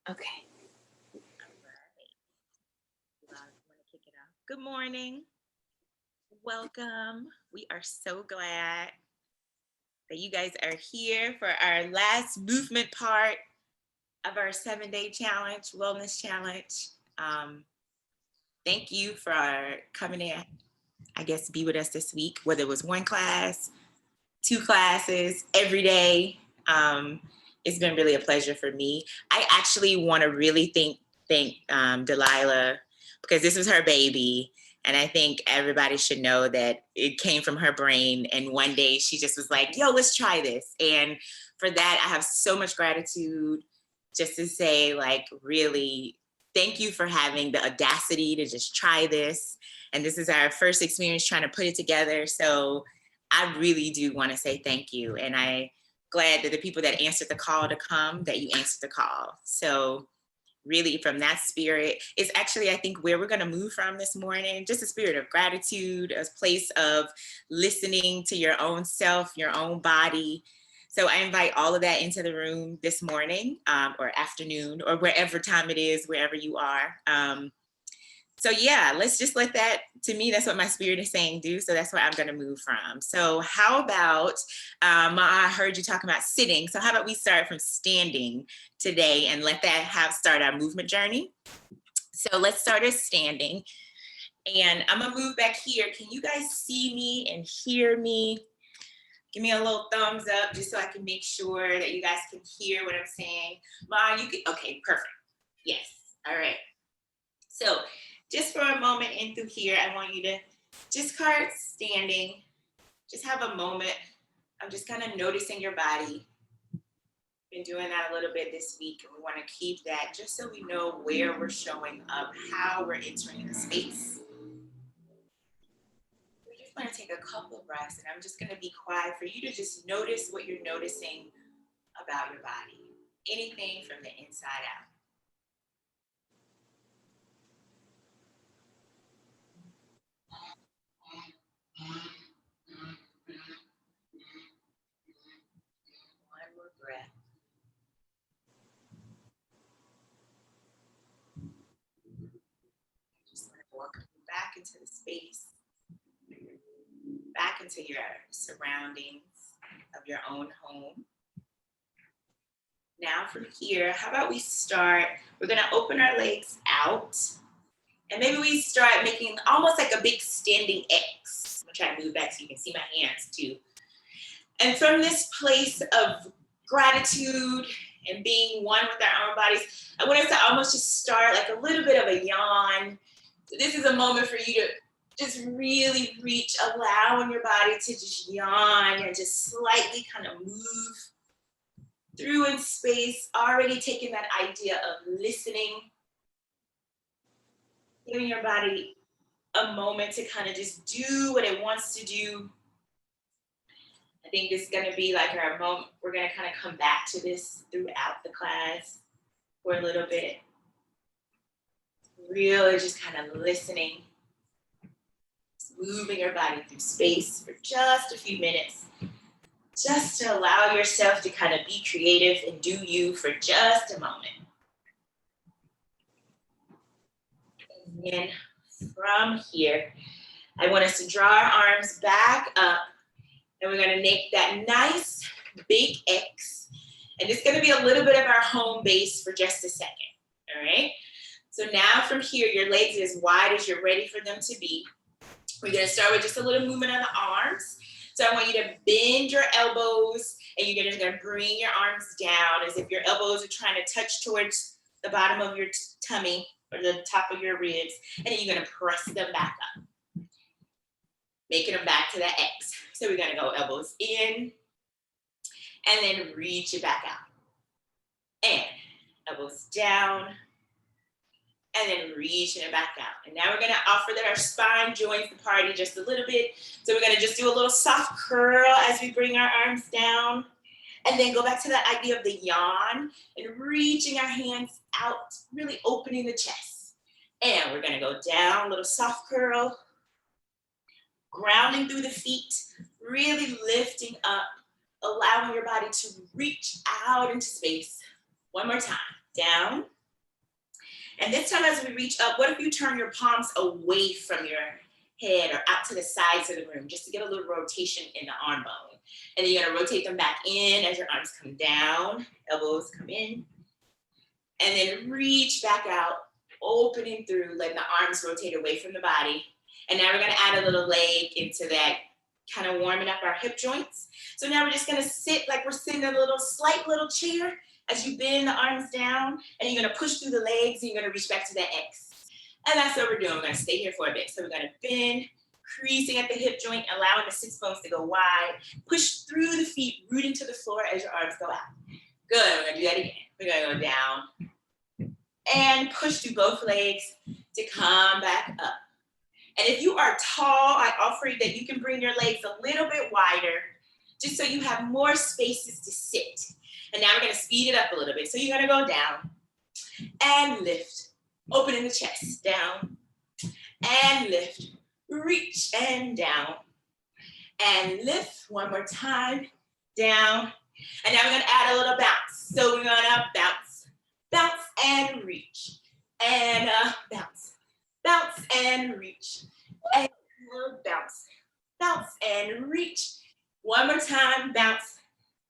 Okay. All right. Want to kick it off? Good morning. Welcome. We are so glad that you guys are here for our last movement part of our 7-day challenge, wellness challenge. Thank you for coming in, I guess, be with us this week, whether it was one class, 2 classes, every day. It's been really a pleasure for me. I actually want to really thank Delilah, because this was her baby. And I think everybody should know that it came from her brain. And one day she just was like, yo, let's try this. And for that, I have so much gratitude, just to say, like, really, thank you for having the audacity to just try this. And this is our first experience trying to put it together. So I really do want to say thank you. And I'm glad that the people that answered the call to come, that you answered the call. So really, from that spirit is actually, I think, where we're going to move from this morning. Just a spirit of gratitude, a place of listening to your own self, your own body. So I invite all of that into the room this morning, or afternoon, or wherever time it is, wherever you are. So yeah, let's just let that, to me, that's what my spirit is saying do. So that's what I'm going to move from. So how about, I heard you talking about sitting. So how about we start from standing today and let that start our movement journey. So let's start as standing. And I'm going to move back here. Can you guys see me and hear me? Give me a little thumbs up just so I can make sure that you guys can hear what I'm saying. Ma, you can, okay, perfect. Yes, all right. So just for a moment in through here, I want you to just start standing. Just have a moment. I'm just kind of noticing your body. Been doing that a little bit this week, and we want to keep that just so we know where we're showing up, how we're entering the space. We're just going to take a couple of breaths, and I'm just going to be quiet for you to just notice what you're noticing about your body. Anything from the inside out. One more breath. Just want to welcome you back into the space, back into your surroundings of your own home. Now from here, how about we start, we're gonna open our legs out, and maybe we start making almost like a big standing X. I'm gonna try to move back so you can see my hands too. And from this place of gratitude and being one with our own bodies, I want us to almost just start like a little bit of a yawn. So this is a moment for you to just really reach, allowing your body to just yawn and just slightly kind of move through in space, already taking that idea of listening, giving your body a moment to kind of just do what it wants to do. I think this is going to be like our moment. We're going to kind of come back to this throughout the class for a little bit. Really just kind of listening, just moving your body through space for just a few minutes, just to allow yourself to kind of be creative and do you for just a moment. And then from here, I want us to draw our arms back up, and we're going to make that nice big X. And it's going to be a little bit of our home base for just a second. All right. So now from here, your legs are as wide as you're ready for them to be. We're going to start with just a little movement of the arms. So I want you to bend your elbows, and you're just going to bring your arms down as if your elbows are trying to touch towards the bottom of your tummy or the top of your ribs. And then you're going to press them back up, making them back to that X. So we're going to go elbows in, and then reach it back out. And elbows down, and then reaching it back out. And now we're going to offer that our spine joins the party just a little bit. So we're going to just do a little soft curl as we bring our arms down. And then go back to that idea of the yawn and reaching our hands out, really opening the chest. And we're going to go down, a little soft curl, grounding through the feet, really lifting up, allowing your body to reach out into space. One more time. Down And this time as we reach up, what if you turn your palms away from your head or out to the sides of the room, just to get a little rotation in the arm bone. And then you're gonna rotate them back in as your arms come down, elbows come in, and then reach back out, opening through, letting the arms rotate away from the body. And now we're gonna add a little leg into that, kind of warming up our hip joints. So now we're just gonna sit like we're sitting in a little, slight little chair as you bend the arms down, and you're gonna push through the legs, and you're gonna reach back to that X. And that's what we're doing. We're gonna stay here for a bit. So we're gonna bend, creasing at the hip joint, allowing the sits bones to go wide. Push through the feet, rooting to the floor as your arms go out. Good, we're gonna do that again. We're gonna go down and push through both legs to come back up. And if you are tall, I offer you that you can bring your legs a little bit wider, just so you have more spaces to sit. And now we're gonna speed it up a little bit. So you're gonna go down and lift. Opening the chest, down, and lift, reach, and down, and lift, one more time, down, and now we're gonna add a little bounce. So we're gonna bounce, bounce, and reach, and bounce, bounce, and reach, and bounce, bounce, and reach. One more time, bounce,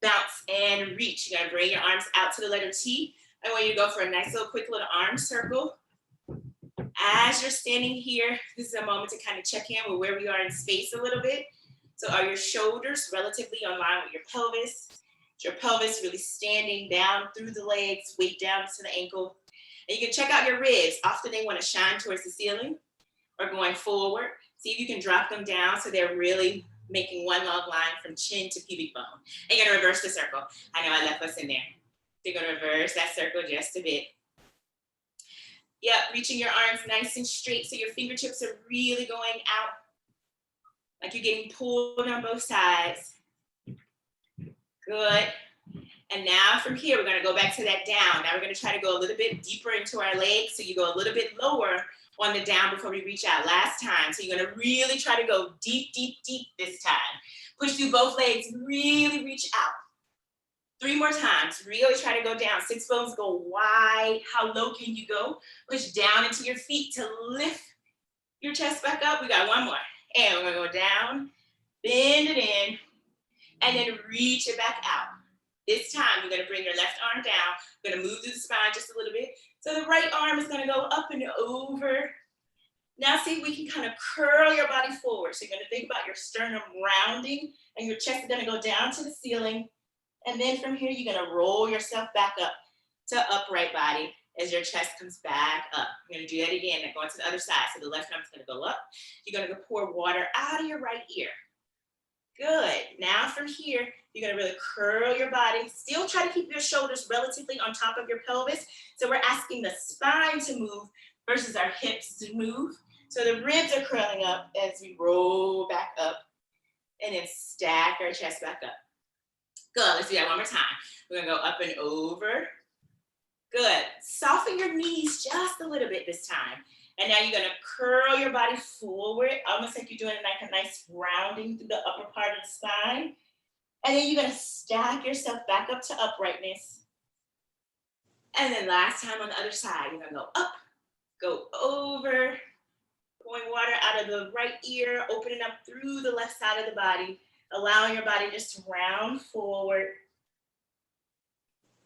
bounce, and reach. You're gonna bring your arms out to the letter T. I want you to go for a nice little quick little arm circle. As you're standing here, this is a moment to kind of check in with where we are in space a little bit. So are your shoulders relatively in line with your pelvis? Is your pelvis really standing down through the legs, weight down to the ankle? And you can check out your ribs. Often they want to shine towards the ceiling or going forward. See if you can drop them down so they're really making one long line from chin to pubic bone. And you're gonna reverse the circle. I know I left us in there. So you're gonna reverse that circle just a bit. Yep, reaching your arms nice and straight so your fingertips are really going out, like you're getting pulled on both sides. Good. And now from here, we're gonna go back to that down. Now we're gonna try to go a little bit deeper into our legs. So you go a little bit lower on the down before we reach out last time. So you're gonna really try to go deep, deep, deep this time. Push through both legs, really reach out. 3 more times, really try to go down. Sits bones go wide. How low can you go? Push down into your feet to lift your chest back up. We got one more. And we're gonna go down, bend it in, and then reach it back out. This time, you're gonna bring your left arm down. You're gonna move through the spine just a little bit. So the right arm is gonna go up and over. Now see if we can kind of curl your body forward. So you're gonna think about your sternum rounding, and your chest is gonna go down to the ceiling. And then from here, you're gonna roll yourself back up to upright body as your chest comes back up. You're gonna do that again, and going to the other side. So the left arm's gonna go up. You're gonna go pour water out of your right ear. Good. Now from here, you're gonna really curl your body. Still try to keep your shoulders relatively on top of your pelvis. So we're asking the spine to move versus our hips to move. So the ribs are curling up as we roll back up and then stack our chest back up. Good, let's do that one more time. We're gonna go up and over. Good, soften your knees just a little bit this time. And now you're gonna curl your body forward, almost like you're doing like a nice rounding through the upper part of the spine. And then you're gonna stack yourself back up to uprightness. And then last time on the other side, you're gonna go up, go over, pouring water out of the right ear, opening up through the left side of the body, allowing your body just to round forward.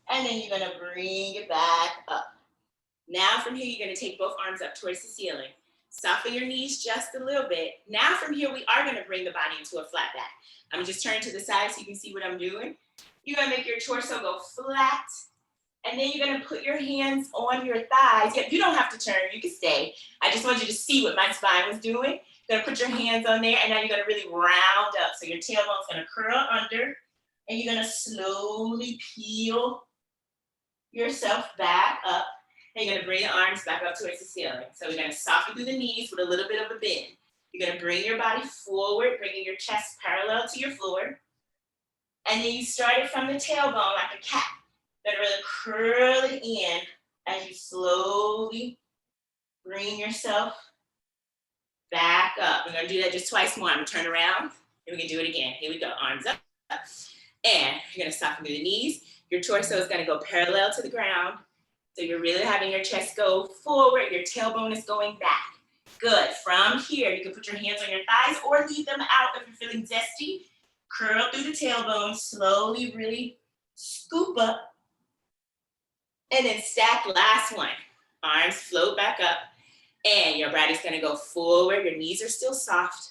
And then you're gonna bring it back up. Now from here, you're gonna take both arms up towards the ceiling. Soften your knees just a little bit. Now from here, we are gonna bring the body into a flat back. I'm just turning to the side so you can see what I'm doing. You're gonna make your torso go flat. And then you're gonna put your hands on your thighs. Yeah, you don't have to turn, you can stay. I just want you to see what my spine was doing. You're gonna put your hands on there, and now you're gonna really round up. So your tailbone's gonna curl under, and you're gonna slowly peel yourself back up. And you're gonna bring your arms back up towards the ceiling. So we're gonna soften through the knees with a little bit of a bend. You're gonna bring your body forward, bringing your chest parallel to your floor. And then you start it from the tailbone like a cat. You're gonna really curl it in as you slowly bring yourself back up. We're gonna do that just twice more. I'm gonna turn around, and we can do it again. Here we go, arms up. And you're gonna soften through the knees. Your torso is gonna go parallel to the ground. So you're really having your chest go forward, your tailbone is going back. Good. From here, you can put your hands on your thighs or leave them out if you're feeling zesty. Curl through the tailbone, slowly really scoop up. And then stack last one. Arms float back up. And your body's gonna go forward. Your knees are still soft.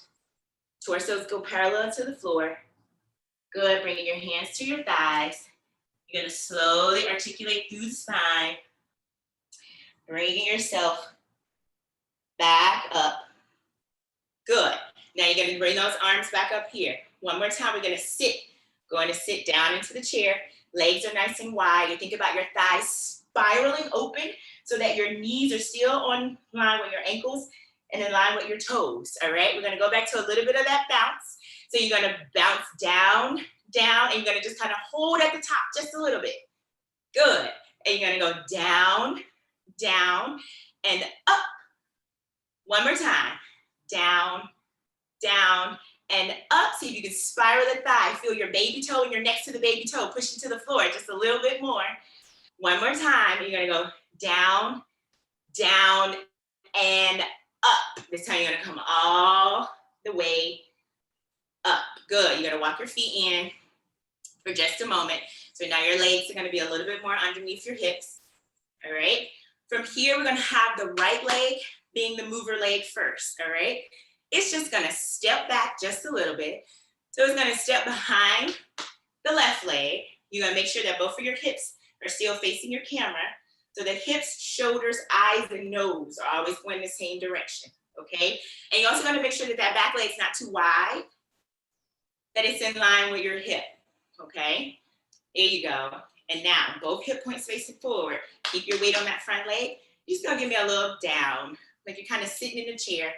Torsos go parallel to the floor. Good, bringing your hands to your thighs. You're gonna slowly articulate through the spine. Bringing yourself back up. Good. Now you're gonna bring those arms back up here. One more time, we're gonna sit. Going to sit down into the chair. Legs are nice and wide. You think about your thighs spiraling open so that your knees are still on line with your ankles and in line with your toes, all right? We're gonna go back to a little bit of that bounce. So you're gonna bounce down, down, and you're gonna just kind of hold at the top just a little bit. Good. And you're gonna go down, down, and up. One more time. Down, down, and up. See if you can spiral the thigh. Feel your baby toe and you're next to the baby toe. Push it to the floor just a little bit more. One more time. You're gonna go down, down, and up. This time you're gonna come all the way up. Good. You're gonna walk your feet in for just a moment. So now your legs are gonna be a little bit more underneath your hips. All right. From here, we're gonna have the right leg being the mover leg first. All right. It's just gonna step back just a little bit. So it's gonna step behind the left leg. You're gonna make sure that both of your hips are still facing your camera. So the hips, shoulders, eyes, and nose are always going in the same direction, okay? And you're also gonna make sure that that back leg's not too wide, that it's in line with your hip, okay? There you go. And now, both hip points facing forward. Keep your weight on that front leg. You're just gonna give me a little down, like you're kind of sitting in a chair.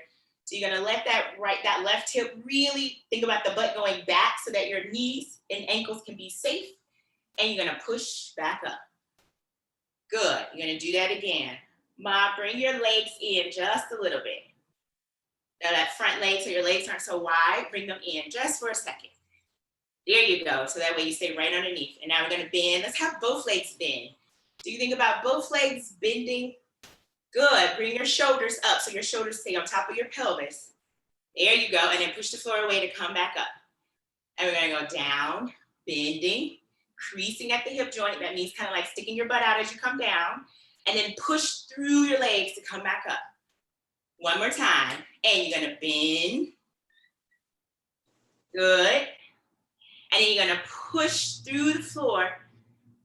So you're gonna let that left hip really think about the butt going back so that your knees and ankles can be safe. And you're gonna push back up. Good, you're gonna do that again. Ma, bring your legs in just a little bit. Now that front leg, so your legs aren't so wide, bring them in just for a second. There you go, so that way you stay right underneath. And now we're gonna bend, let's have both legs bend. So you think about both legs bending. Good, bring your shoulders up so your shoulders stay on top of your pelvis. There you go, and then push the floor away to come back up. And we're gonna go down, bending, creasing at the hip joint. That means kind of like sticking your butt out as you come down, and then push through your legs to come back up. One more time, and you're gonna bend. Good. And then you're gonna push through the floor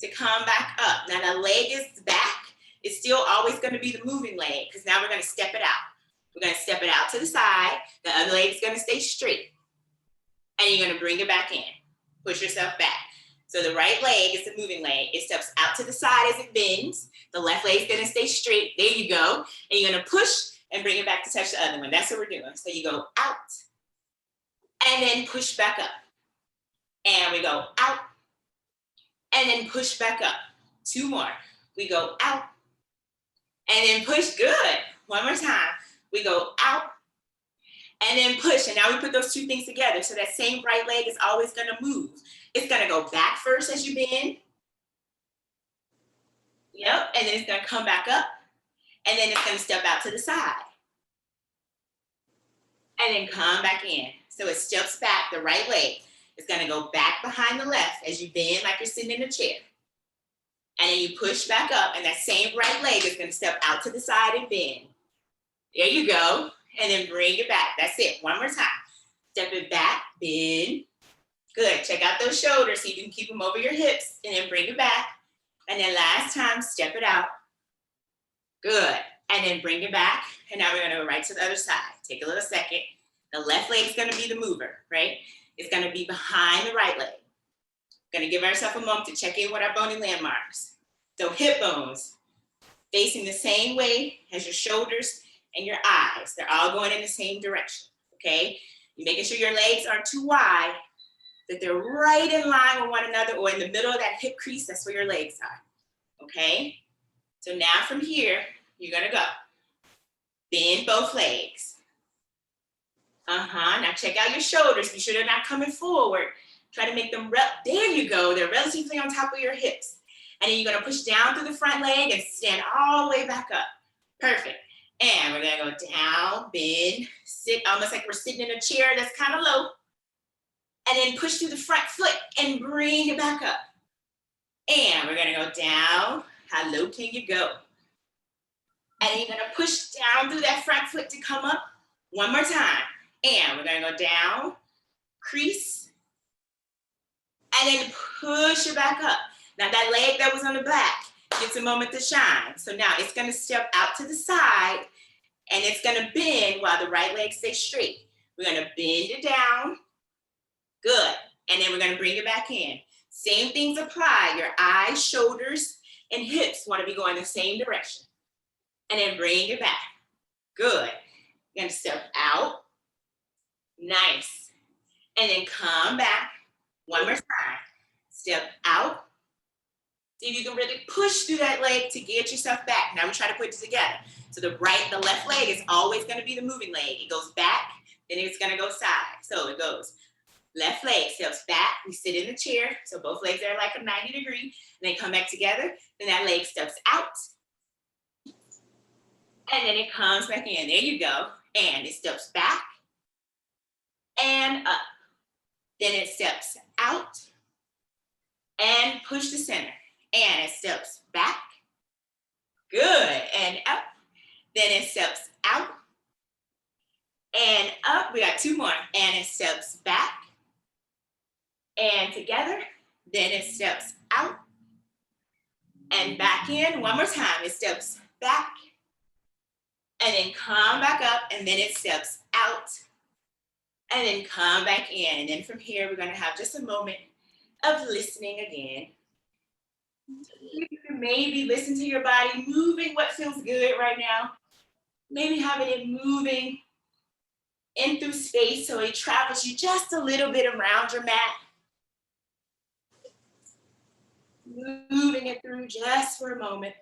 to come back up. Now the leg is back. It's still always gonna be the moving leg because now we're gonna step it out. We're gonna step it out to the side. The other leg's gonna stay straight. And you're gonna bring it back in. Push yourself back. So the right leg is the moving leg. It steps out to the side as it bends. The left leg's gonna stay straight. There you go. And you're gonna push and bring it back to touch the other one. That's what we're doing. So you go out and then push back up. And we go out and then push back up. Two more. We go out and then push. Good. One more time. We go out and then push. And now we put those two things together. So that same right leg is always gonna move. It's gonna go back first as you bend. Yep, and then it's gonna come back up. And then it's gonna step out to the side. And then come back in. So it steps back, the right leg. It's gonna go back behind the left as you bend like you're sitting in a chair. And then you push back up, and that same right leg is gonna step out to the side and bend. There you go. And then bring it back. That's it. One more time. Step it back, bend. Good. Check out those shoulders so you can keep them over your hips, and then bring it back. And then last time, step it out. Good. And then bring it back. And now we're gonna go right to the other side. Take a little second. The left leg is gonna be the mover, right? It's gonna be behind the right leg. Gonna give ourselves a moment to check in with our bony landmarks. So hip bones facing the same way as your shoulders and your eyes. They're all going in the same direction, okay? You're making sure your legs aren't too wide, that they're right in line with one another or in the middle of that hip crease, that's where your legs are, okay? So now from here, you're gonna go. Bend both legs. Now check out your shoulders. Be sure they're not coming forward. Try to make them, there you go. They're relatively on top of your hips. And then you're gonna push down through the front leg and stand all the way back up. Perfect. And we're gonna go down, bend, sit, almost like we're sitting in a chair that's kind of low. And then push through the front foot and bring it back up. And we're gonna go down. How low can you go? And then you're gonna push down through that front foot to come up. One more time. And we're gonna go down, crease, and then push it back up. Now that leg that was on the back gets a moment to shine. So now it's gonna step out to the side and it's gonna bend while the right leg stays straight. We're gonna bend it down, good. And then we're gonna bring it back in. Same things apply. Your eyes, shoulders, and hips wanna be going the same direction. And then bring it back, good. You're gonna step out, nice. And then come back, one more time. Step out. See if you can really push through that leg to get yourself back. Now we try to put it together. So the left leg is always gonna be the moving leg. It goes back, then it's gonna go side. So it goes, left leg steps back, we sit in the chair, so both legs are like a 90 degree, and they come back together, then that leg steps out, and then it comes back in. There you go. And it steps back and up. Then it steps out and push the center. And it steps back, good, and up. Then it steps out and up. We got two more. And it steps back and together. Then it steps out and back in. One more time. It steps back and then come back up, and then it steps out and then come back in. And then from here, we're gonna have just a moment of listening again. You can maybe listen to your body moving what feels good right now. Maybe having it moving in through space so it travels you just a little bit around your mat. Moving it through just for a moment.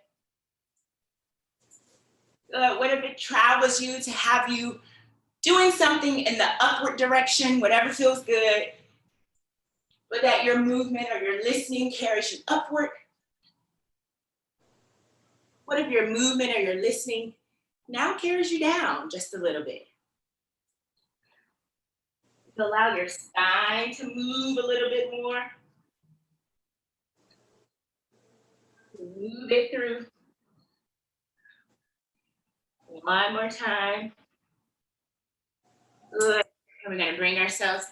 What if it travels you to have you doing something in the upward direction, whatever feels good, but that your movement or your listening carries you upward? What if your movement or your listening now carries you down just a little bit? Allow your spine to move a little bit more. Move it through. One more time. Good. And we're gonna bring ourselves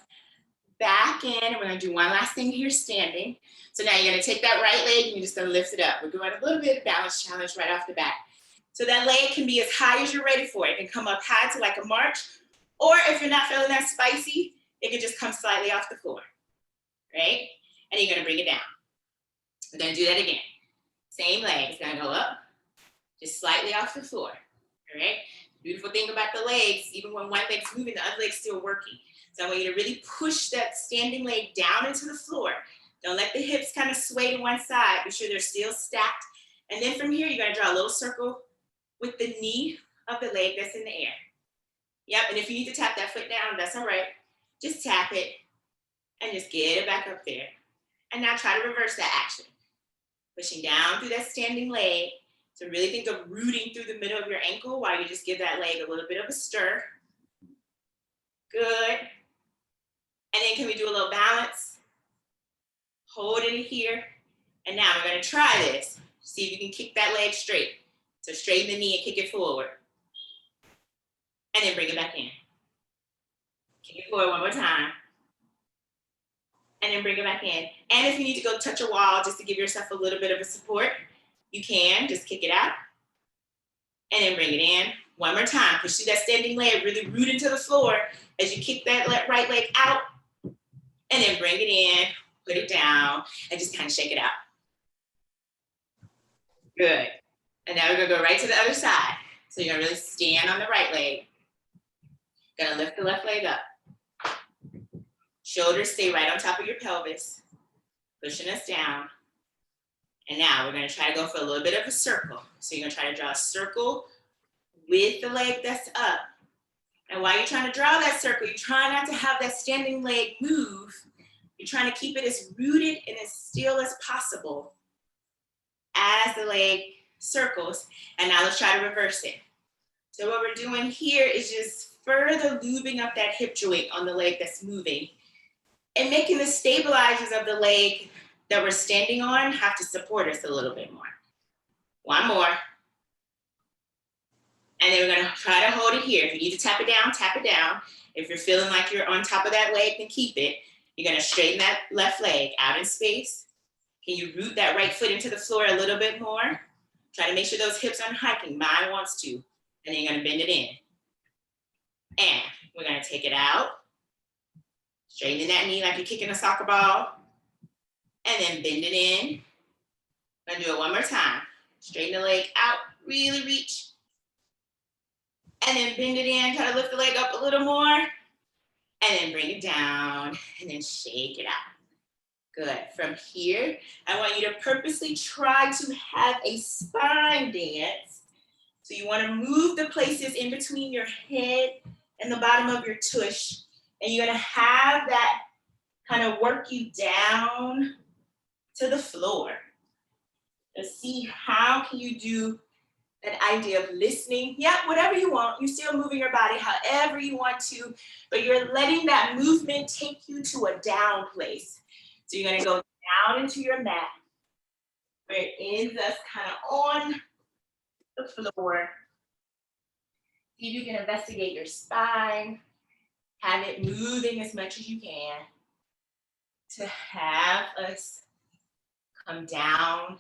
back in, and we're gonna do one last thing here standing. So now you're gonna take that right leg and you're just gonna lift it up. We're doing a little bit of balance challenge right off the bat. So that leg can be as high as you're ready for it. It can come up high to like a march, or if you're not feeling that spicy, it can just come slightly off the floor, right? And you're gonna bring it down. We're gonna do that again. Same leg, it's gonna go up, just slightly off the floor, all right? Beautiful thing about the legs, even when one leg's moving, the other leg's still working. So I want you to really push that standing leg down into the floor. Don't let the hips kind of sway to one side. Be sure they're still stacked. And then from here, you're gonna draw a little circle with the knee of the leg that's in the air. Yep, and if you need to tap that foot down, that's all right. Just tap it and just get it back up there. And now try to reverse that action. Pushing down through that standing leg. So really think of rooting through the middle of your ankle while you just give that leg a little bit of a stir. Good. And then can we do a little balance? Hold it here. And now we're gonna try this. See if you can kick that leg straight. So straighten the knee and kick it forward. And then bring it back in. Kick it forward one more time. And then bring it back in. And if you need to go touch a wall just to give yourself a little bit of a support, you can, just kick it out. And then bring it in. One more time, push through that standing leg, really root into the floor as you kick that right leg out. And then bring it in, put it down, and just kind of shake it out. Good. And now we're gonna go right to the other side. So you're gonna really stand on the right leg. Gonna lift the left leg up. Shoulders stay right on top of your pelvis, pushing us down. And now we're gonna try to go for a little bit of a circle. So you're gonna try to draw a circle with the leg that's up. And while you're trying to draw that circle, you're trying not to have that standing leg move. You're trying to keep it as rooted and as still as possible. as the leg circles. And now let's try to reverse it. So what we're doing here is just further lubing up that hip joint on the leg that's moving and making the stabilizers of the leg that we're standing on have to support us a little bit more. One more. And then we're gonna try to hold it here. If you need to tap it down, tap it down. If you're feeling like you're on top of that leg, then keep it. You're gonna straighten that left leg out in space. Can you root that right foot into the floor a little bit more? Try to make sure those hips aren't hiking. Mine wants to. And then you're gonna bend it in. And we're gonna take it out. Straightening that knee like you're kicking a soccer ball. And then bend it in. I'm gonna do it one more time. Straighten the leg out, really reach. And then bend it in, try to lift the leg up a little more. And then bring it down and then shake it out. Good. From here, I want you to purposely try to have a spine dance. So you want to move the places in between your head and the bottom of your tush. And you're going to have that kind of work you down to the floor. Let's see how can you do that idea of listening. Yeah, whatever you want. You're still moving your body however you want to, but you're letting that movement take you to a down place. So you're gonna go down into your mat, where it ends us kind of on the floor. See if you can investigate your spine, have it moving as much as you can to have us come down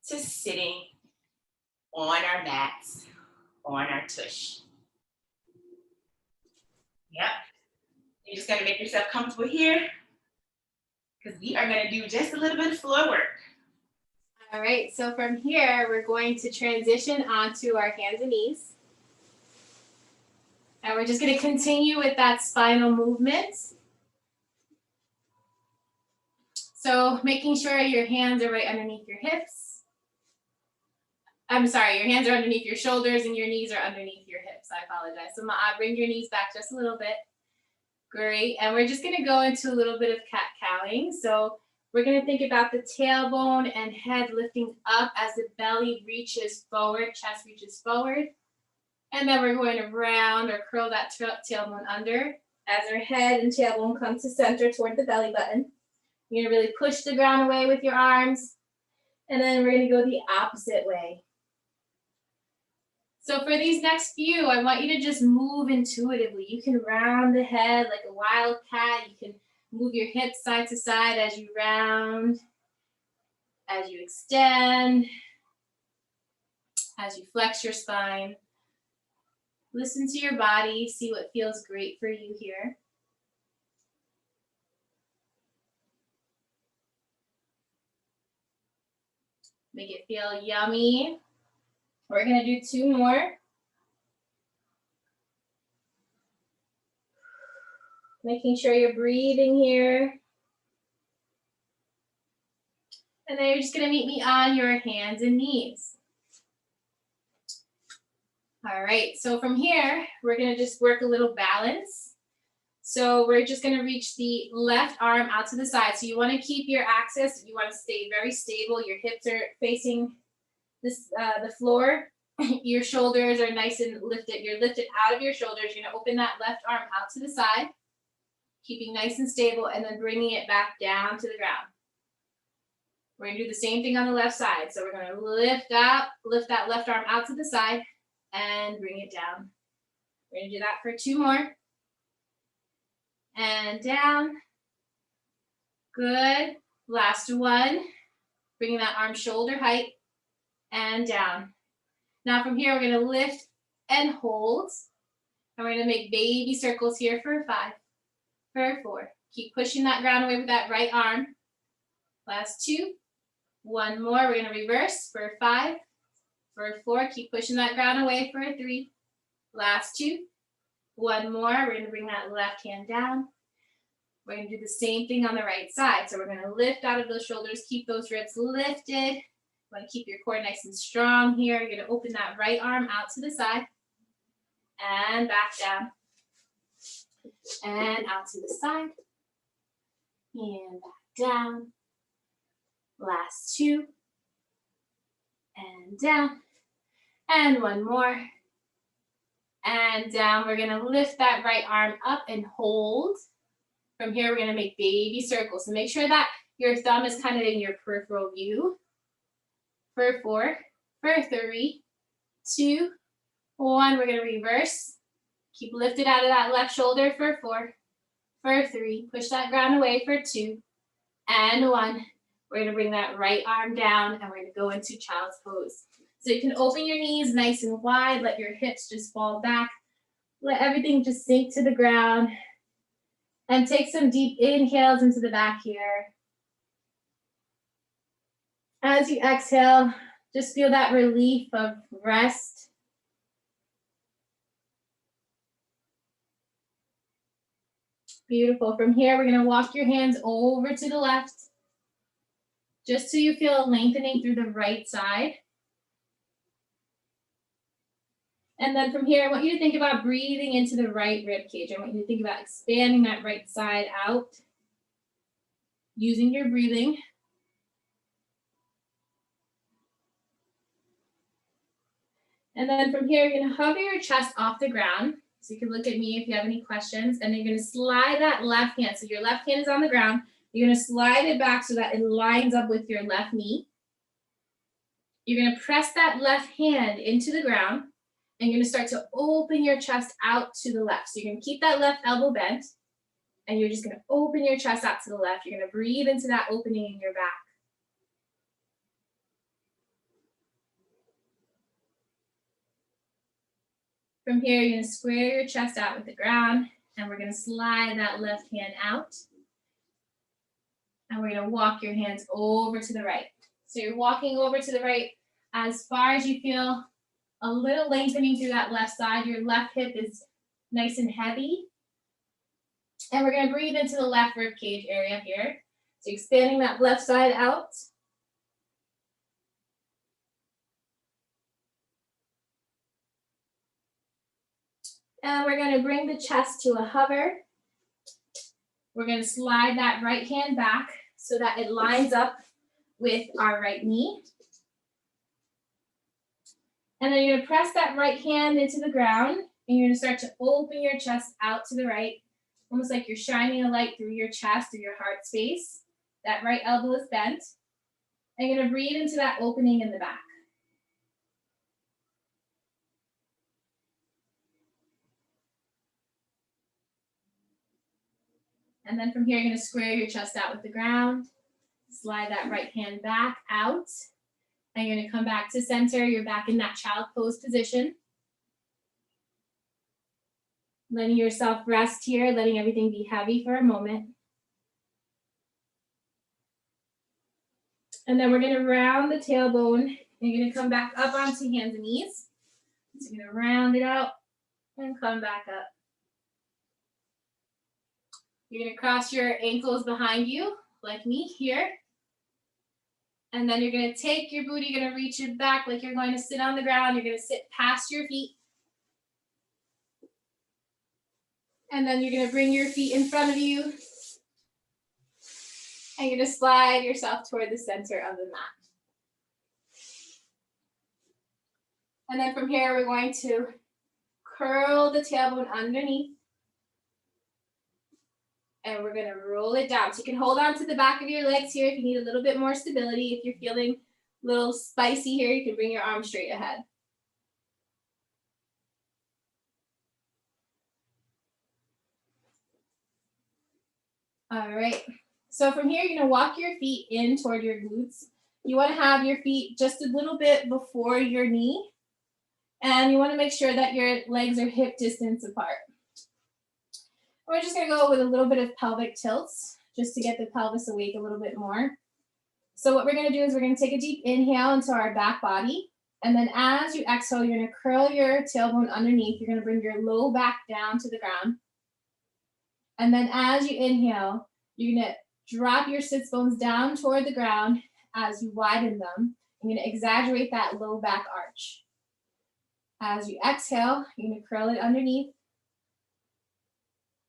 to sitting on our mats, on our tush. Yep. You're just gonna make yourself comfortable here because we are gonna do just a little bit of floor work. All right, so from here, we're going to transition onto our hands and knees. And we're just gonna continue with that spinal movement. So making sure your hands are right underneath your hips. I'm sorry, your hands are underneath your shoulders and your knees are underneath your hips. I apologize. So bring your knees back just a little bit. Great, and we're just gonna go into a little bit of cat-cowing. So we're gonna think about the tailbone and head lifting up as the belly reaches forward, chest reaches forward. And then we're going to round or curl that tailbone under as our head and tailbone come to center toward the belly button. You're gonna really push the ground away with your arms. And then we're gonna go the opposite way. So for these next few, I want you to just move intuitively. You can round the head like a wild cat. You can move your hips side to side as you round, as you extend, as you flex your spine. Listen to your body, see what feels great for you here. Make it feel yummy. We're gonna do 2 more. Making sure you're breathing here. And then you're just gonna meet me on your hands and knees. All right, so from here, we're gonna just work a little balance. So we're just gonna reach the left arm out to the side. So you wanna keep your axis, you wanna stay very stable. Your hips are facing this, the floor. Your shoulders are nice and lifted. You're lifted out of your shoulders. You're gonna open that left arm out to the side, keeping nice and stable, and then bringing it back down to the ground. We're gonna do the same thing on the left side. So we're gonna lift that left arm out to the side and bring it down. We're gonna do that for 2 more. And down. Good. Last one. Bringing that arm shoulder height and down. Now from here, we're gonna lift and hold. And we're gonna make baby circles here for 5, for 4. Keep pushing that ground away with that right arm. Last 2. 1 more, we're gonna reverse for 5, for 4. Keep pushing that ground away for 3. Last 2. 1 more, we're gonna bring that left hand down. We're gonna do the same thing on the right side. So we're gonna lift out of those shoulders, keep those ribs lifted. You wanna keep your core nice and strong here. You're gonna open that right arm out to the side and back down. And out to the side and back down. Last 2. and down. And one more. And down. We're going to lift that right arm up and hold. From here, we're going to make baby circles. So make sure that your thumb is kind of in your peripheral view. For 4, for 3, 2, 1. We're going to reverse. Keep lifted out of that left shoulder for 4, for 3. Push that ground away for 2, and 1. We're going to bring that right arm down, and we're going to go into child's pose. So you can open your knees nice and wide. Let your hips just fall back. Let everything just sink to the ground. And take some deep inhales into the back here. As you exhale, just feel that relief of rest. Beautiful. From here, we're going to walk your hands over to the left, just so you feel a lengthening through the right side. And then from here, I want you to think about breathing into the right rib cage. I want you to think about expanding that right side out, using your breathing. And then from here, you're going to hover your chest off the ground. So you can look at me if you have any questions. And then you're going to slide that left hand. So your left hand is on the ground. You're going to slide it back so that it lines up with your left knee. You're going to press that left hand into the ground. And you're going to start to open your chest out to the left. So you're going to keep that left elbow bent. And you're just going to open your chest out to the left. You're going to breathe into that opening in your back. From here, you're going to square your chest out with the ground. And we're going to slide that left hand out. And we're going to walk your hands over to the right. So you're walking over to the right as far as you feel a little lengthening through that left side. Your left hip is nice and heavy. And we're going to breathe into the left rib cage area here. So expanding that left side out. And we're going to bring the chest to a hover. We're going to slide that right hand back so that it lines up with our right knee. And then you're going to press that right hand into the ground, and you're going to start to open your chest out to the right, almost like you're shining a light through your chest, through your heart space. That right elbow is bent. And you're going to breathe into that opening in the back. And then from here, you're going to square your chest out with the ground. Slide that right hand back out. And you're going to come back to center. You're back in that child pose position. Letting yourself rest here, letting everything be heavy for a moment. And then we're going to round the tailbone. And you're going to come back up onto hands and knees. So you're going to round it out and come back up. You're going to cross your ankles behind you, like me here. And then you're going to take your booty, you're going to reach it back like you're going to sit on the ground. You're going to sit past your feet. And then you're going to bring your feet in front of you. And you're going to slide yourself toward the center of the mat. And then from here, we're going to curl the tailbone underneath. And we're going to roll it down. So you can hold on to the back of your legs here if you need a little bit more stability. If you're feeling a little spicy here, you can bring your arms straight ahead. All right. So from here, you're going to walk your feet in toward your glutes. You want to have your feet just a little bit before your knee. And you want to make sure that your legs are hip distance apart. We're just going to go with a little bit of pelvic tilts just to get the pelvis awake a little bit more. So what we're going to do is we're going to take a deep inhale into our back body. And then as you exhale, you're going to curl your tailbone underneath. You're going to bring your low back down to the ground. And then as you inhale, you're going to drop your sits bones down toward the ground as you widen them. You're going to exaggerate that low back arch. As you exhale, you're going to curl it underneath.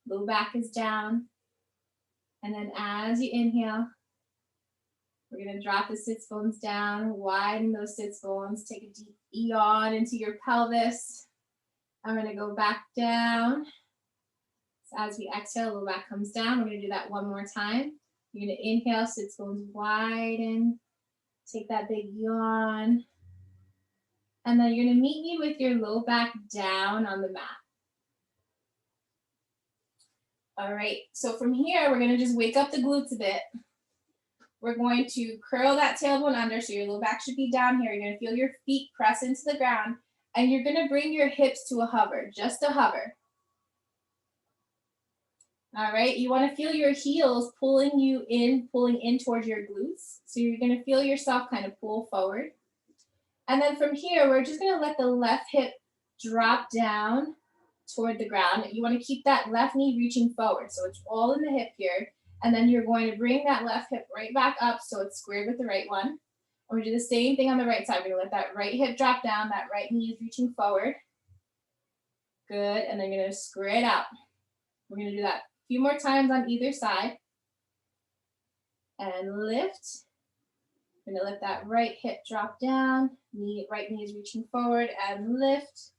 Low back is down. And then as you inhale, we're We're gonna drop the sits bones down, widen those sits bones, take a deep yawn into your pelvis. I'm gonna go back down. So as we exhale, low back comes down. We're gonna do that one more time. You're gonna inhale, sits bones widen. Take that big yawn. And then you're gonna meet me with your low back down on the mat. All right, so from here, we're gonna just wake up the glutes a bit. We're going to curl that tailbone under, so your low back should be down here. You're gonna feel your feet press into the ground, and you're gonna bring your hips to a hover, just a hover. All right, you wanna feel your heels pulling in towards your glutes. So you're gonna feel yourself kind of pull forward. And then from here, we're just gonna let the left hip drop down toward the ground. You wanna keep that left knee reaching forward, so it's all in the hip here. And then you're going to bring that left hip right back up so it's squared with the right one. And we do the same thing on the right side. We're gonna let that right hip drop down, that right knee is reaching forward. Good, and then you're gonna square it out. We're gonna do that a few more times on either side. And lift. We're gonna let that right hip drop down, right knee is reaching forward, and lift.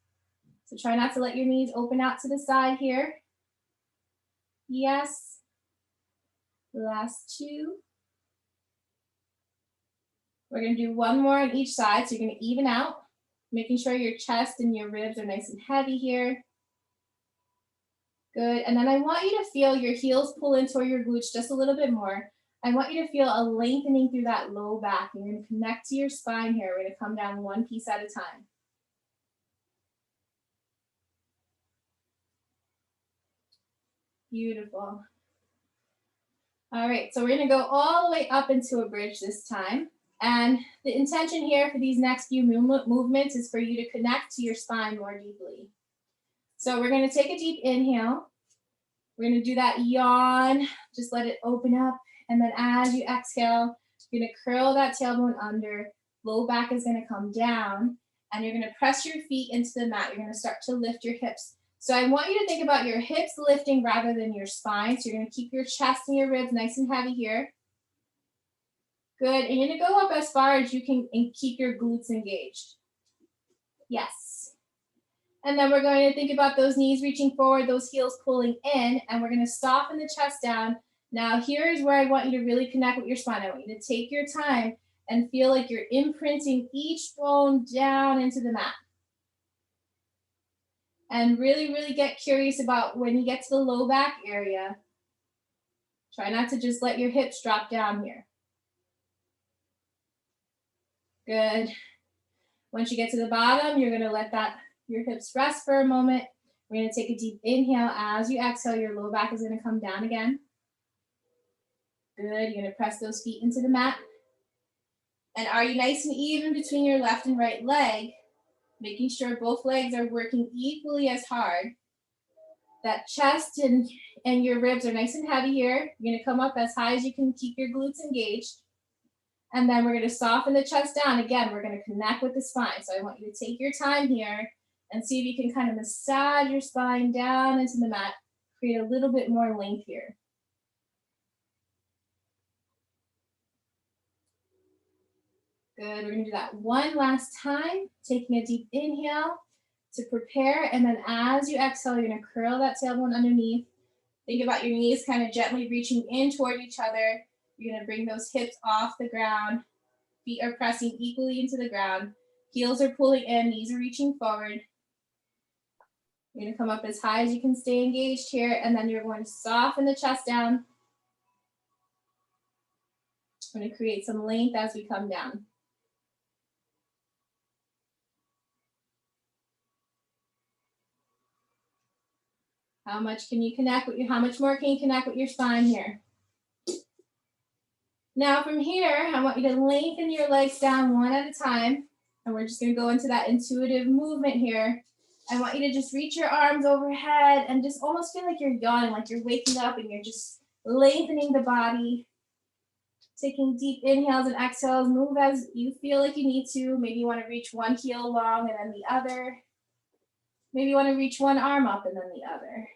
So try not to let your knees open out to the side here. Yes. Last two. We're gonna do one more on each side, so you're gonna even out, making sure your chest and your ribs are nice and heavy here. Good, and then I want you to feel your heels pull in toward your glutes just a little bit more. I want you to feel a lengthening through that low back. You're gonna connect to your spine here. We're gonna come down one piece at a time. Beautiful. All right, so we're gonna go all the way up into a bridge this time. And the intention here for these next few movements is for you to connect to your spine more deeply. So we're gonna take a deep inhale. We're gonna do that yawn, just let it open up. And then as you exhale, you're gonna curl that tailbone under, low back is gonna come down, and you're gonna press your feet into the mat. You're gonna start to lift your hips. So I want you to think about your hips lifting rather than your spine. So you're gonna keep your chest and your ribs nice and heavy here. Good, and you're gonna go up as far as you can and keep your glutes engaged. Yes. And then we're going to think about those knees reaching forward, those heels pulling in, and we're gonna soften the chest down. Now here's where I want you to really connect with your spine. I want you to take your time and feel like you're imprinting each bone down into the mat. And really, really get curious about when you get to the low back area. Try not to just let your hips drop down here. Good. Once you get to the bottom, you're gonna let your hips rest for a moment. We're gonna take a deep inhale. As you exhale, your low back is gonna come down again. Good, you're gonna press those feet into the mat. And are you nice and even between your left and right leg? Making sure both legs are working equally as hard. That chest and your ribs are nice and heavy here. You're gonna come up as high as you can, keep your glutes engaged. And then we're gonna soften the chest down. Again, we're gonna connect with the spine. So I want you to take your time here and see if you can kind of massage your spine down into the mat, create a little bit more length here. Good, we're gonna do that one last time, taking a deep inhale to prepare, and then as you exhale, you're gonna curl that tailbone underneath. Think about your knees kind of gently reaching in toward each other. You're gonna bring those hips off the ground. Feet are pressing equally into the ground. Heels are pulling in, knees are reaching forward. You're gonna come up as high as you can stay engaged here, and then you're going to soften the chest down. We're gonna create some length as we come down. How much can you connect with how much more can you connect with your spine here? Now from here, I want you to lengthen your legs down one at a time. And we're just gonna go into that intuitive movement here. I want you to just reach your arms overhead and just almost feel like you're yawning, like you're waking up and you're just lengthening the body. Taking deep inhales and exhales, move as you feel like you need to. Maybe you wanna reach one heel long and then the other. Maybe you wanna reach one arm up and then the other.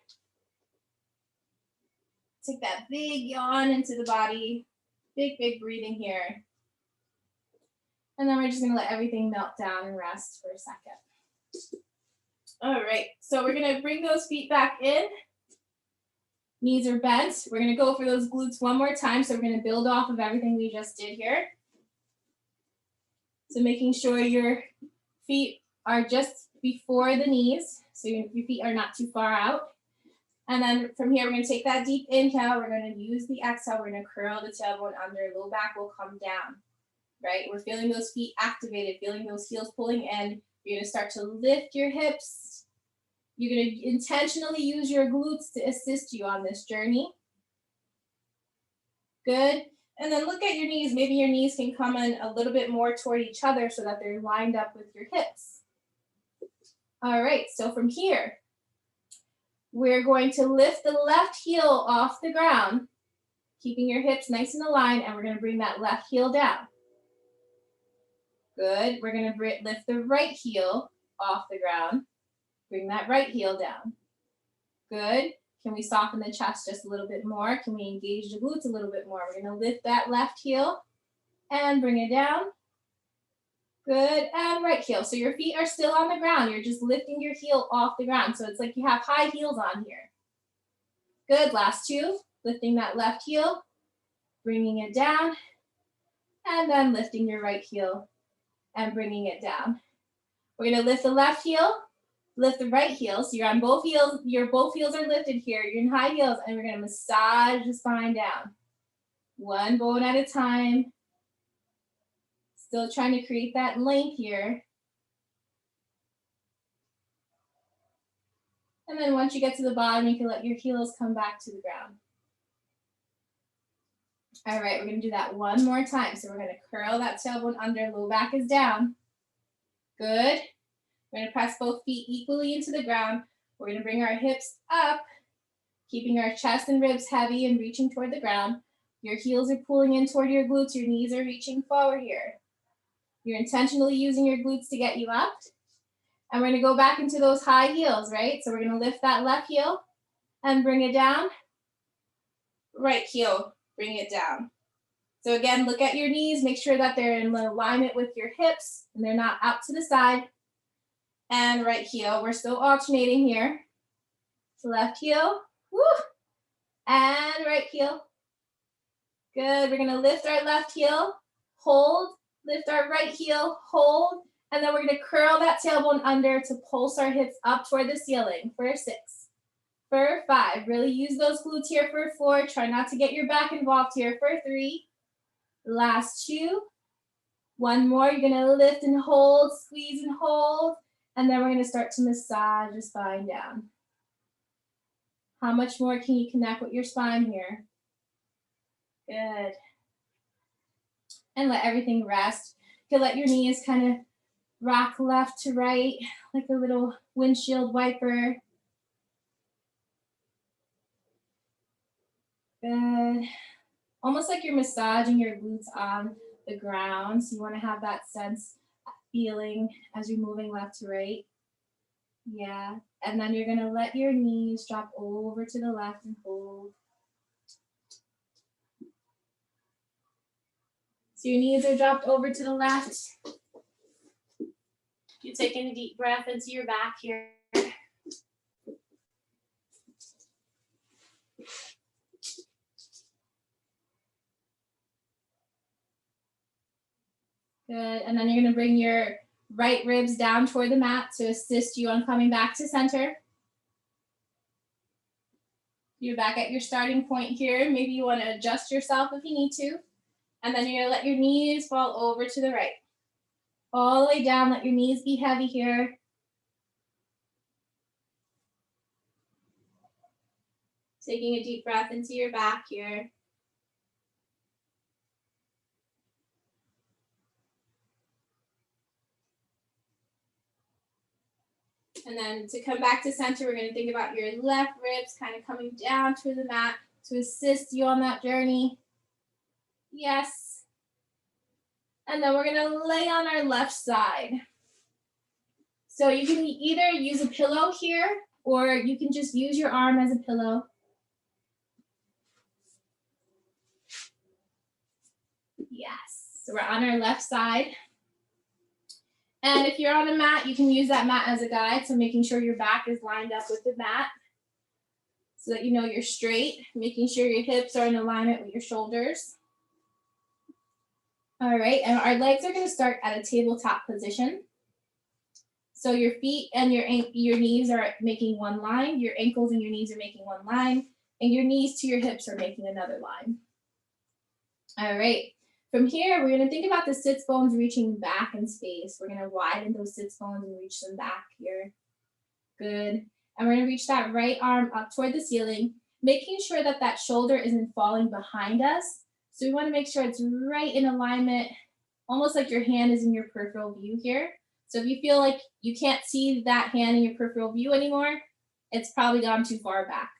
Take that big yawn into the body. Big, big breathing here. And then we're just gonna let everything melt down and rest for a second. All right, so we're gonna bring those feet back in. Knees are bent. We're gonna go for those glutes one more time. So we're gonna build off of everything we just did here. So making sure your feet are just before the knees. So your feet are not too far out. And then from here, we're gonna take that deep inhale. We're gonna use the exhale. We're gonna curl the tailbone under, low back will come down, right? We're feeling those feet activated, feeling those heels pulling in. You're gonna start to lift your hips. You're gonna intentionally use your glutes to assist you on this journey. Good. And then look at your knees. Maybe your knees can come in a little bit more toward each other so that they're lined up with your hips. All right, so from here, we're going to lift the left heel off the ground, keeping your hips nice and aligned, and we're going to bring that left heel down. Good. We're going to lift the right heel off the ground, bring that right heel down. Good. Can we soften the chest just a little bit more? Can we engage the glutes a little bit more? We're going to lift that left heel and bring it down. Good, and right heel. So your feet are still on the ground. You're just lifting your heel off the ground. So it's like you have high heels on here. Good, last two. Lifting that left heel, bringing it down, and then lifting your right heel and bringing it down. We're gonna lift the left heel, lift the right heel. So you're on both heels, your both heels are lifted here. You're in high heels, and we're gonna massage the spine down. One bone at a time. Still trying to create that length here. And then once you get to the bottom, you can let your heels come back to the ground. All right, we're gonna do that one more time. So we're gonna curl that tailbone under, low back is down. Good. We're gonna press both feet equally into the ground. We're gonna bring our hips up, keeping our chest and ribs heavy and reaching toward the ground. Your heels are pulling in toward your glutes, your knees are reaching forward here. You're intentionally using your glutes to get you up. And we're gonna go back into those high heels, right? So we're gonna lift that left heel and bring it down. Right heel, bring it down. So again, look at your knees, make sure that they're in alignment with your hips and they're not out to the side. And right heel, we're still alternating here. So left heel, woo, and right heel. Good, we're gonna lift our left heel, hold, lift our right heel, hold, and then we're gonna curl that tailbone under to pulse our hips up toward the ceiling for 6. For 5, really use those glutes here for 4. Try not to get your back involved here for 3. Last 2. One more, you're gonna lift and hold, squeeze and hold, and then we're gonna start to massage the spine down. How much more can you connect with your spine here? Good. And let everything rest. You can let your knees kind of rock left to right, like a little windshield wiper. Good. Almost like you're massaging your glutes on the ground. So you want to have that sense, feeling as you're moving left to right. Yeah. And then you're going to let your knees drop over to the left and hold. So your knees are dropped over to the left. You're taking a deep breath into your back here. Good, and then you're gonna bring your right ribs down toward the mat to assist you on coming back to center. You're back at your starting point here. Maybe you wanna adjust yourself if you need to. And then you're gonna let your knees fall over to the right. All the way down, let your knees be heavy here. Taking a deep breath into your back here. And then to come back to center, we're going to think about your left ribs kind of coming down to the mat to assist you on that journey. Yes. And then we're going to lay on our left side. So you can either use a pillow here, or you can just use your arm as a pillow. Yes. So we're on our left side. And if you're on a mat, you can use that mat as a guide. So making sure your back is lined up with the mat so that you know you're straight, making sure your hips are in alignment with your shoulders. All right, and our legs are going to start at a tabletop position. So your feet and your knees are making one line, your ankles and your knees are making one line, and your knees to your hips are making another line. All right, from here, we're going to think about the sits bones reaching back in space. We're going to widen those sits bones and reach them back here. Good. And we're going to reach that right arm up toward the ceiling, making sure that that shoulder isn't falling behind us. So we want to make sure it's right in alignment, almost like your hand is in your peripheral view here. So if you feel like you can't see that hand in your peripheral view anymore, it's probably gone too far back.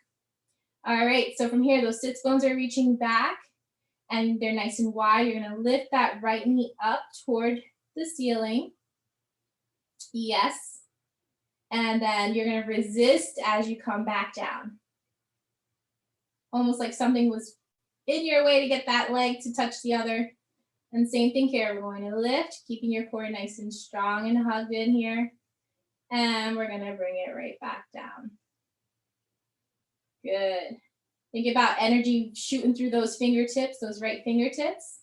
All right, so from here, those sits bones are reaching back and they're nice and wide. You're going to lift that right knee up toward the ceiling. Yes. And then you're going to resist as you come back down. Almost like something was in your way to get that leg to touch the other. And same thing here. We're going to lift, keeping your core nice and strong and hugged in here. And we're going to bring it right back down. Good. Think about energy shooting through those fingertips, those right fingertips.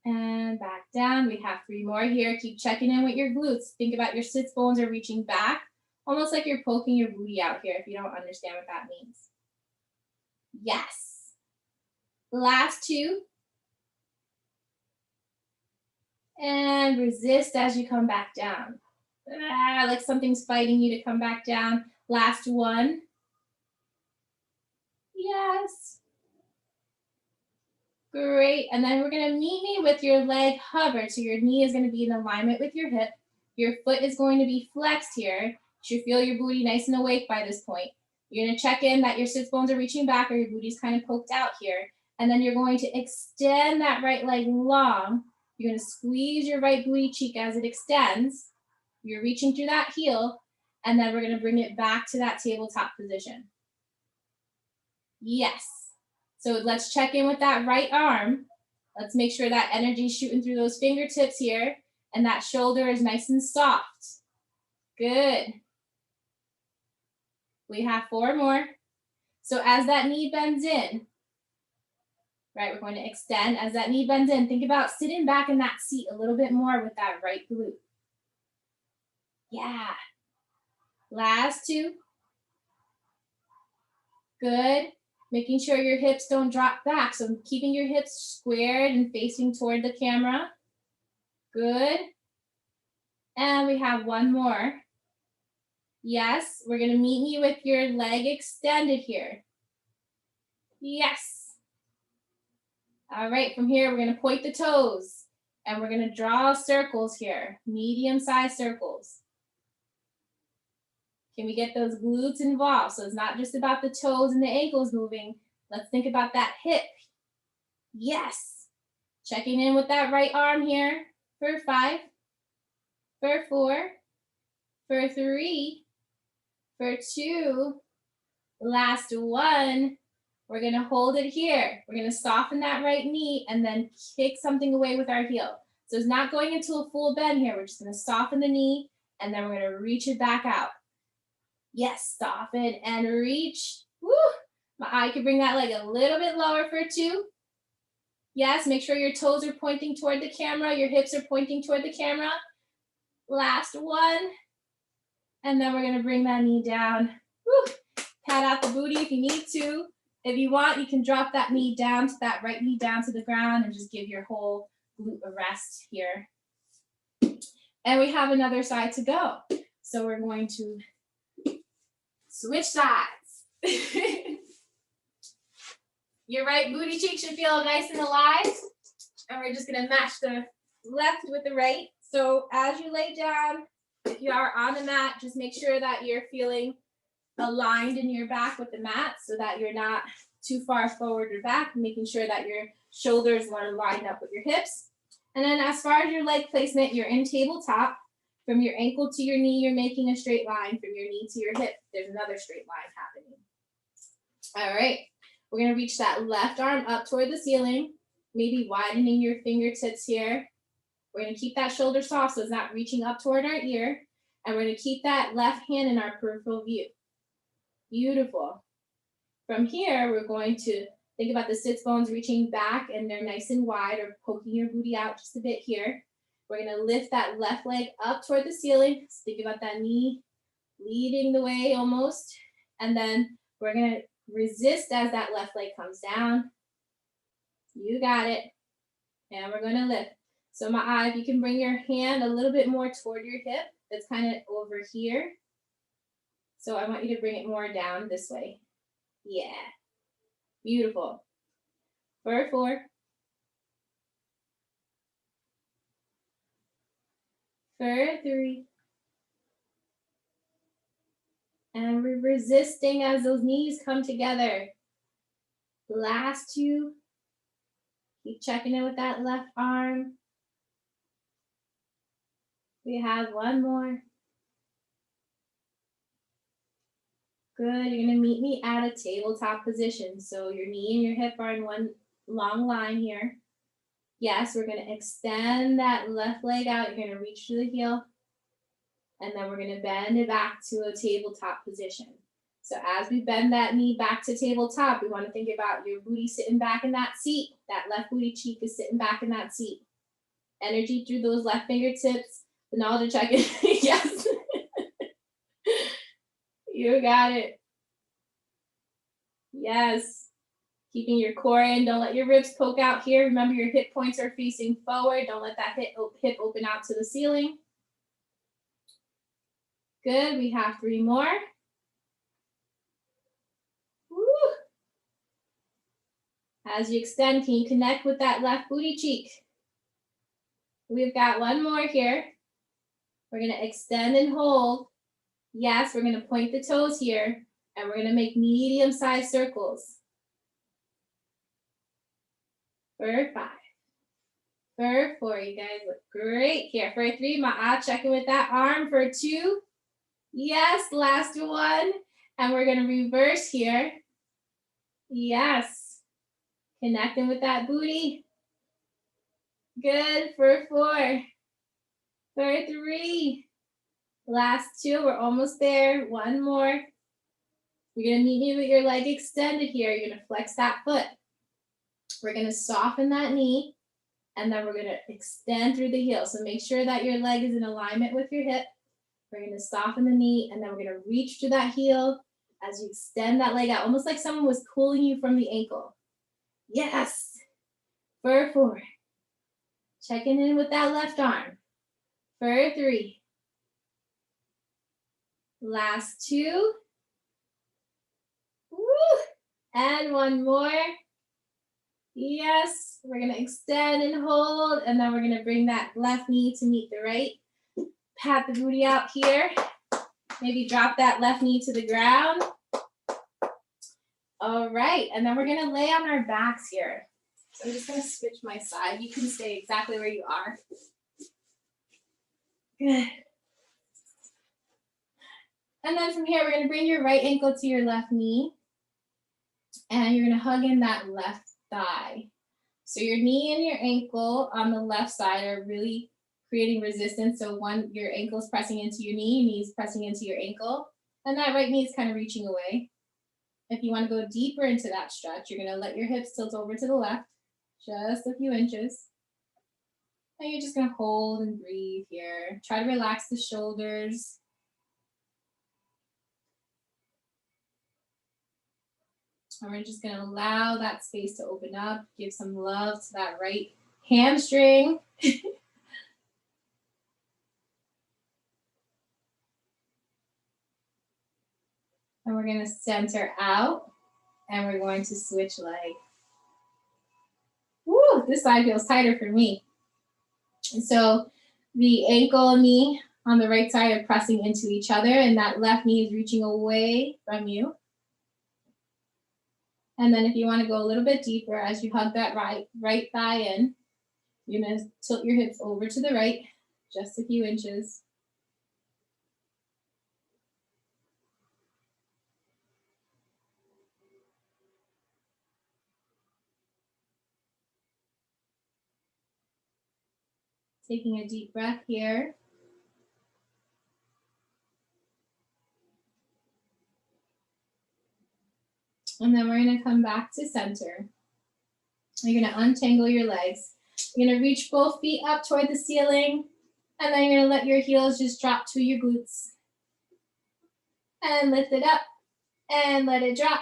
And back down. We have 3 more here. Keep checking in with your glutes. Think about your sits bones are reaching back, almost like you're poking your booty out here if you don't understand what that means. Yes. Last 2. And resist as you come back down. Like something's fighting you to come back down. Last 1. Yes. Great. And then we're going to meet me with your leg hovered. So your knee is going to be in alignment with your hip. Your foot is going to be flexed here. You should feel your booty nice and awake by this point. You're going to check in that your sits bones are reaching back or your booty's kind of poked out here. And then you're going to extend that right leg long. You're going to squeeze your right booty cheek as it extends. You're reaching through that heel. And then we're going to bring it back to that tabletop position. Yes. So let's check in with that right arm. Let's make sure that energy is shooting through those fingertips here and that shoulder is nice and soft. Good. We have 4 more. So as that knee bends in, right, we're going to extend. As that knee bends in, think about sitting back in that seat a little bit more with that right glute. Yeah. Last 2. Good. Making sure your hips don't drop back. So keeping your hips squared and facing toward the camera. Good. And we have 1 more. Yes, we're going to meet me with your leg extended here. Yes. All right, from here, we're going to point the toes. And we're going to draw circles here, medium-sized circles. Can we get those glutes involved? So it's not just about the toes and the ankles moving. Let's think about that hip. Yes. Checking in with that right arm here for 5, for 4, for 3, for 2, last 1. We're going to hold it here. We're going to soften that right knee and then kick something away with our heel. So it's not going into a full bend here. We're just going to soften the knee and then we're going to reach it back out. Yes, soften and reach. Woo! I could bring that leg a little bit lower for 2. Yes, make sure your toes are pointing toward the camera. Your hips are pointing toward the camera. Last 1. And then we're going to bring that knee down. Woo! Pat out the booty if you need to. If you want, you can drop that knee down to that right knee down to the ground and just give your whole glute a rest here. And we have another side to go. So we're going to switch sides. Your right booty cheek should feel nice and alive. And we're just going to match the left with the right. So as you lay down, if you are on the mat, just make sure that you're feeling aligned in your back with the mat so that you're not too far forward or back, making sure that your shoulders are lined up with your hips. And then as far as your leg placement, you're in tabletop. From your ankle to your knee, you're making a straight line. From your knee to your hip, there's another straight line happening. All right, we're going to reach that left arm up toward the ceiling, maybe widening your fingertips here. We're gonna keep that shoulder soft so it's not reaching up toward our ear. And we're gonna keep that left hand in our peripheral view. Beautiful. From here, we're going to think about the sits bones reaching back and they're nice and wide, or poking your booty out just a bit here. We're gonna lift that left leg up toward the ceiling. So think about that knee leading the way almost. And then we're gonna resist as that left leg comes down. You got it. And we're gonna lift. So if you can bring your hand a little bit more toward your hip, that's kind of over here. So I want you to bring it more down this way. Yeah. Beautiful. For 4. For 3. And we're resisting as those knees come together. Last 2. Keep checking in with that left arm. We have 1 more. Good. You're going to meet me at a tabletop position. So your knee and your hip are in one long line here. Yes, we're going to extend that left leg out. You're going to reach to the heel. And then we're going to bend it back to a tabletop position. So as we bend that knee back to tabletop, we want to think about your booty sitting back in that seat. That left booty cheek is sitting back in that seat. Energy through those left fingertips. Bennalldra check-in. Yes. You got it. Yes. Keeping your core in. Don't let your ribs poke out here. Remember, your hip points are facing forward. Don't let that hip open out to the ceiling. Good. We have 3 more. Woo. As you extend, can you connect with that left booty cheek? We've got 1 more here. We're going to extend and hold. Yes, we're going to point the toes here, and we're going to make medium-sized circles. For 5. For 4, you guys look great here. For 3, checking with that arm. For 2, yes, last 1. And we're going to reverse here. Yes. Connecting with that booty. Good. For 4. For 3. Last 2, we're almost there. 1 more. You're going to meet me with your leg extended here. You're going to flex that foot. We're going to soften that knee, and then we're going to extend through the heel. So make sure that your leg is in alignment with your hip. We're going to soften the knee, and then we're going to reach through that heel as you extend that leg out, almost like someone was pulling you from the ankle. Yes. For 4. Checking in with that left arm. For 3. Last 2. Woo. And 1 more. Yes. We're going to extend and hold, and then we're going to bring that left knee to meet the right. Pat the booty out here. Maybe drop that left knee to the ground. All right. And then we're going to lay on our backs here. So I'm just going to switch my side. You can stay exactly where you are. Good. And then from here, we're going to bring your right ankle to your left knee. And you're going to hug in that left thigh. So your knee and your ankle on the left side are really creating resistance. So your ankle is pressing into your knee is pressing into your ankle. And that right knee is kind of reaching away. If you want to go deeper into that stretch, you're going to let your hips tilt over to the left, just a few inches. And you're just going to hold and breathe here. Try to relax the shoulders. And we're just going to allow that space to open up. Give some love to that right hamstring. And we're going to center out. And we're going to switch leg. Woo, this side feels tighter for me. And so the ankle and knee on the right side are pressing into each other, and that left knee is reaching away from you. And then if you want to go a little bit deeper, as you hug that right thigh in, you're going to tilt your hips over to the right, just a few inches. Taking a deep breath here. And then we're going to come back to center. You're going to untangle your legs. You're going to reach both feet up toward the ceiling. And then you're going to let your heels just drop to your glutes. And lift it up. And let it drop.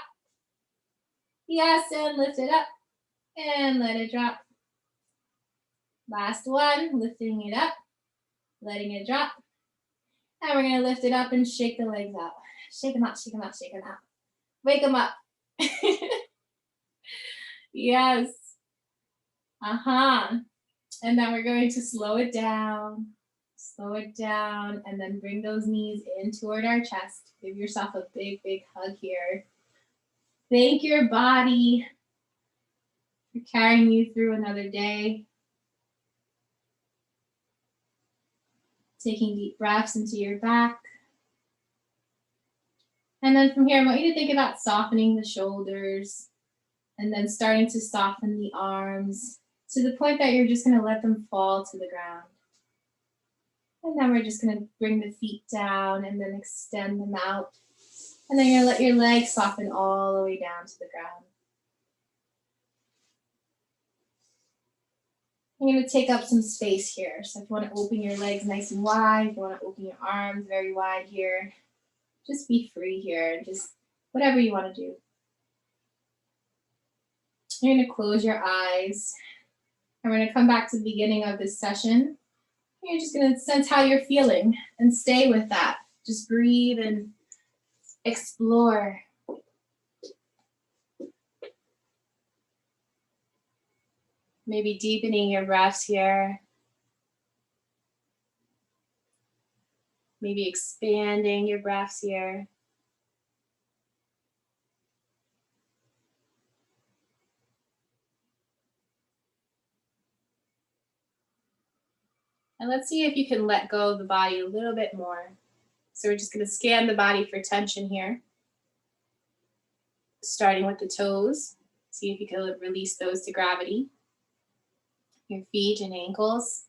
Yes, and lift it up. And let it drop. Last one, lifting it up. Letting it drop. And we're going to lift it up and shake the legs out. Shake them out, shake them out, shake them out. Wake them up. Yes. And then we're going to slow it down, and then bring those knees in toward our chest. Give yourself a big, big hug here. Thank your body for carrying you through another day. Taking deep breaths into your back. And then from here, I want you to think about softening the shoulders and then starting to soften the arms to the point that you're just going to let them fall to the ground. And then we're just going to bring the feet down and then extend them out. And then you're going to let your legs soften all the way down to the ground. You're going to take up some space here. So if you want to open your legs nice and wide, if you want to open your arms very wide here, just be free here. Just whatever you want to do. You're going to close your eyes. And we're going to come back to the beginning of this session. You're just going to sense how you're feeling and stay with that. Just breathe and explore. Maybe deepening your breaths here. Maybe expanding your breaths here. And let's see if you can let go of the body a little bit more. So we're just going to scan the body for tension here. Starting with the toes. See if you can release those to gravity. Your feet and ankles.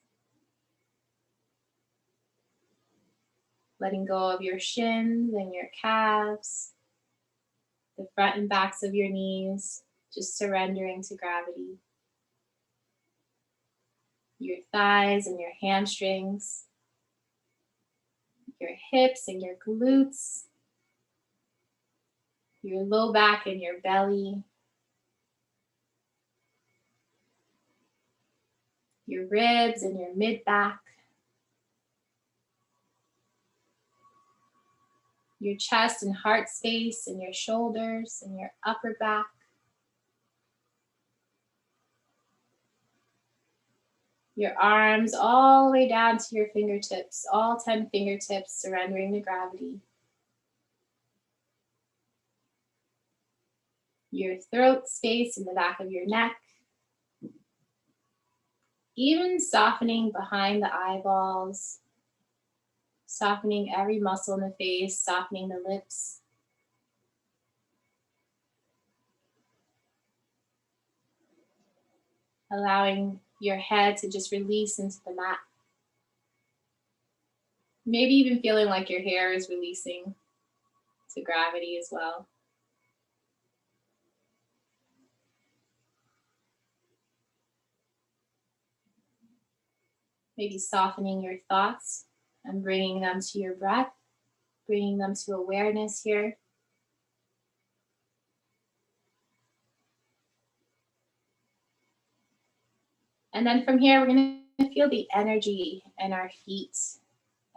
Letting go of your shins and your calves. The front and backs of your knees. Just surrendering to gravity. Your thighs and your hamstrings. Your hips and your glutes. Your low back and your belly. Your ribs and your mid back. Your chest and heart space and your shoulders and your upper back. Your arms all the way down to your fingertips, all 10 fingertips surrendering to gravity. Your throat space in the back of your neck. Even softening behind the eyeballs. Softening every muscle in the face, softening the lips. Allowing your head to just release into the mat. Maybe even feeling like your hair is releasing to gravity as well. Maybe softening your thoughts and bringing them to your breath, bringing them to awareness here. And then from here, we're going to feel the energy in our feet.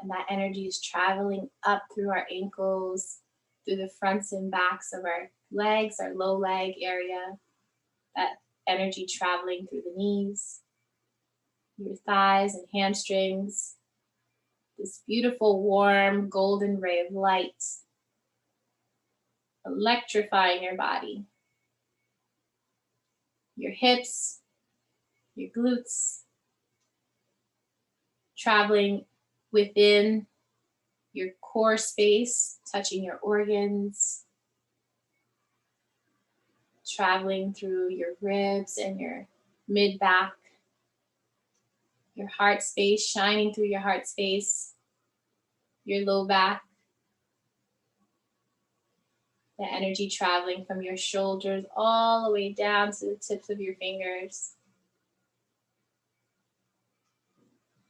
And that energy is traveling up through our ankles, through the fronts and backs of our legs, our low leg area. That energy traveling through the knees, your thighs and hamstrings. This beautiful, warm, golden ray of light, electrifying your body. Your hips, your glutes, traveling within your core space, touching your organs, traveling through your ribs and your mid-back, your heart space, shining through your heart space, your low back. The energy traveling from your shoulders all the way down to the tips of your fingers.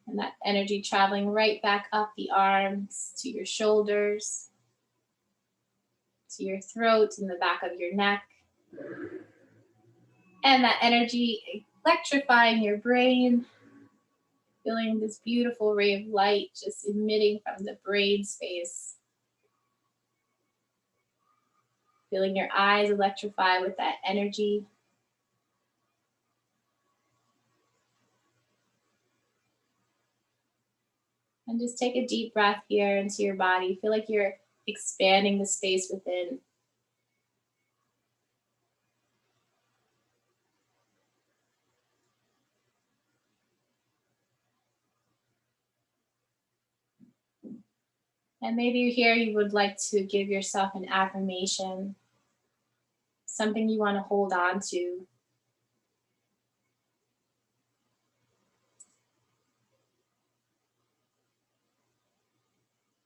And that energy traveling right back up the arms to your shoulders, to your throat and the back of your neck. And that energy electrifying your brain, feeling this beautiful ray of light just emitting from the brain space. Feeling your eyes electrify with that energy. And just take a deep breath here into your body. Feel like you're expanding the space within. And maybe here you would like to give yourself an affirmation, something you want to hold on to.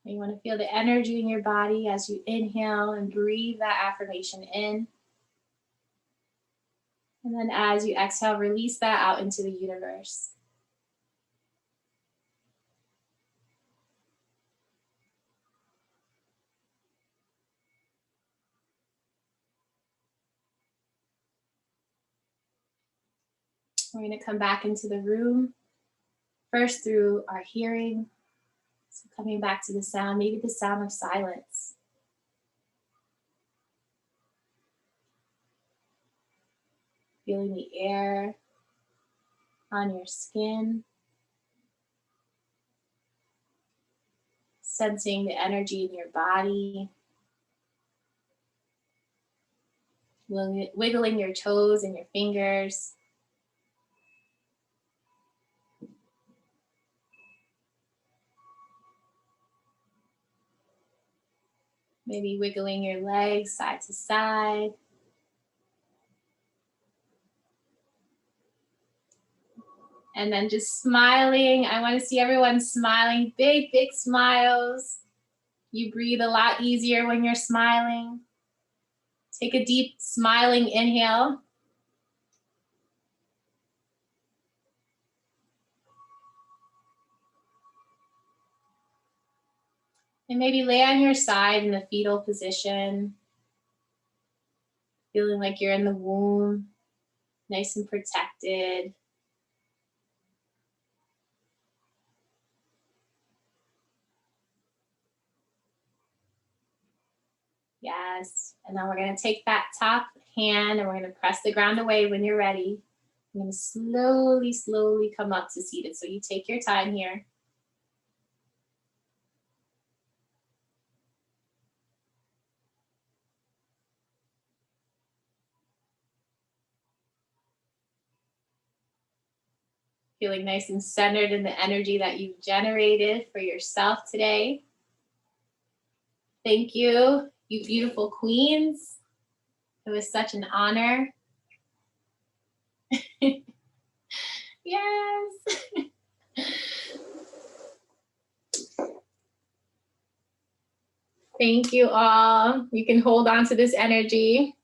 You want to feel the energy in your body as you inhale and breathe that affirmation in. And then as you exhale, release that out into the universe. We're going to come back into the room, first through our hearing. So coming back to the sound, maybe the sound of silence. Feeling the air on your skin. Sensing the energy in your body. Wiggling your toes and your fingers. Maybe wiggling your legs side to side. And then just smiling. I want to see everyone smiling. Big, big smiles. You breathe a lot easier when you're smiling. Take a deep smiling inhale. And maybe lay on your side in the fetal position. Feeling like you're in the womb, nice and protected. Yes. And then we're going to take that top hand and we're going to press the ground away when you're ready. I'm going to slowly, slowly come up to seated. So you take your time here. Feeling nice and centered in the energy that you've generated for yourself today. Thank you, you beautiful queens. It was such an honor. Yes. Thank you all. You can hold on to this energy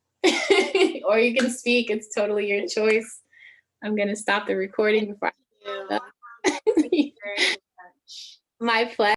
or you can speak. It's totally your choice. I'm going to stop the recording before Thank you very much. My pleasure.